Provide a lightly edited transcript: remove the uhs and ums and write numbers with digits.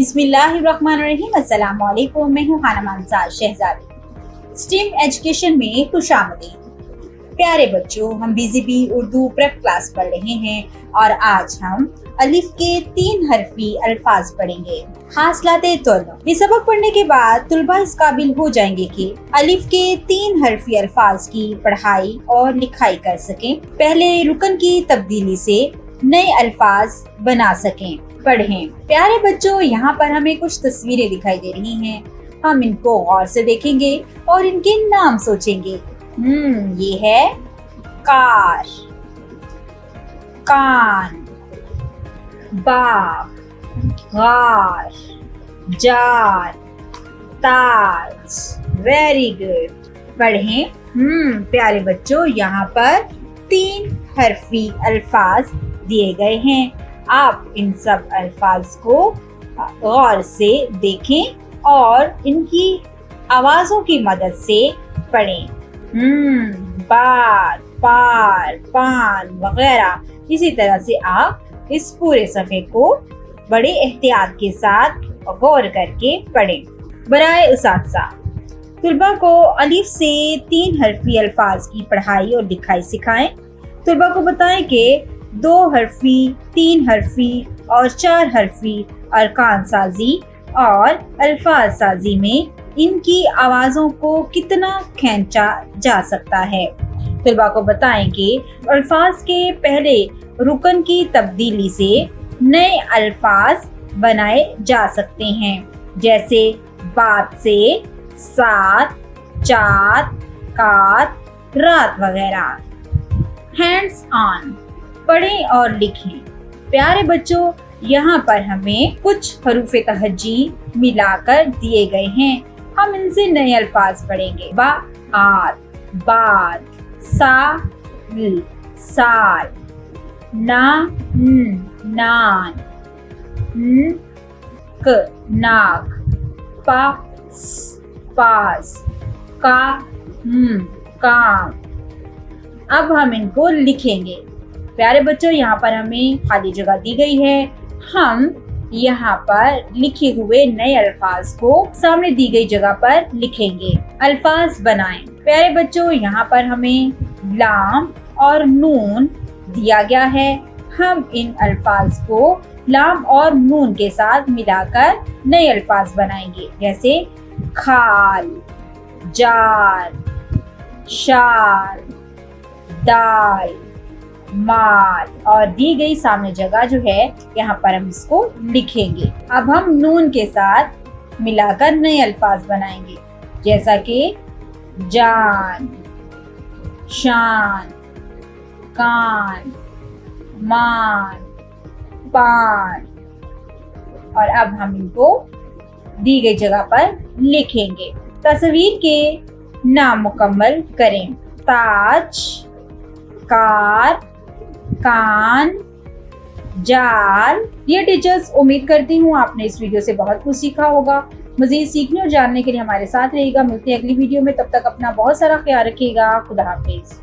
बिस्मिल्लाहिर्रहमानिर्रहीम। अस्सलाम वालेकुम। मैं हूँ खाना मानसार शहजादी। स्टेम एजुकेशन में खुशामदीद। प्यारे बच्चों, हम BZP उर्दू प्रेप क्लास पढ़ रहे हैं और आज हम अलिफ के 3 हरफी अल्फाज पढ़ेंगे। हासिलाते तुल्ब। ये सबक पढ़ने के बाद तुलबा इस काबिल हो जाएंगे कि अलिफ के 3 हरफी अल्फाज की पढ़ाई और लिखाई कर सकें, पहले रुकन की तब्दीली से नए अल्फाज बना सकें। पढ़ें। प्यारे बच्चों, यहाँ पर हमें कुछ तस्वीरें दिखाई दे रही हैं। हम इनको गौर से देखेंगे और इनके नाम सोचेंगे। ये है कार, कान, बाग, गार, जार, ताज। Very good. पढ़ें। प्यारे बच्चों, यहाँ पर 3 हरफी अल्फाज दिए गए हैं। आप इन सब अल्फाज को गौर से देखें और इनकी आवाज़ों की मदद से पढ़ें। बार, पार, पान वगैरह। इसी तरह से आप इस पूरे सफ़े को बड़े एहतियात के साथ गौर करके पढ़ें। बराए उसातिज़ा, तुलबा को अलिफ से 3 हरफी अल्फाज की पढ़ाई और लिखाई सिखाएं। तुलबा को बताएं कि 2 हरफी, 3 हरफी और 4 हरफी अरकान साजी और अल्फाज साजी में इनकी आवाज़ों को कितना खींचा जा सकता है। तुलबा को बताएं कि अल्फाज के पहले रुकन की तब्दीली से नए अल्फाज बनाए जा सकते हैं, जैसे बात से, सात, चात, कात, रात वगैरह। Hands on. पढ़ें और लिखें। प्यारे बच्चों, यहाँ पर हमें कुछ हरूफ तहज्जी मिलाकर दिए गए हैं। हम इनसे नए अल्फाज पढ़ेंगे। बात, बाद, साल, साल, नान, नाक, पास, काम। अब हम इनको लिखेंगे। प्यारे बच्चों, यहाँ पर हमें खाली जगह दी गई है। हम यहाँ पर लिखे हुए नए अल्फाज को सामने दी गई जगह पर लिखेंगे। अल्फाज बनाएं। प्यारे बच्चों, यहाँ पर हमें लाम और नून दिया गया है। हम इन अल्फाज को लाम और नून के साथ मिलाकर नए अल्फाज बनाएंगे, जैसे खाल, जार, शाल, दाल, माल। और दी गई सामने जगह जो है, यहाँ पर हम इसको लिखेंगे। अब हम नून के साथ मिलाकर नए अल्फाज बनाएंगे, जैसा कि जान, शान, कान, मान, पान। और अब हम इनको दी गई जगह पर लिखेंगे। तस्वीर के नाम मुकम्मल करें। ताज, कार, कान, जाल। ये टीचर्स, उम्मीद करती हूँ आपने इस वीडियो से बहुत कुछ सीखा होगा। मज़ीद सीखने और जानने के लिए हमारे साथ रहिएगा। मिलते हैं अगली वीडियो में। तब तक अपना बहुत सारा ख्याल रखिएगा। खुदा हाफिज़।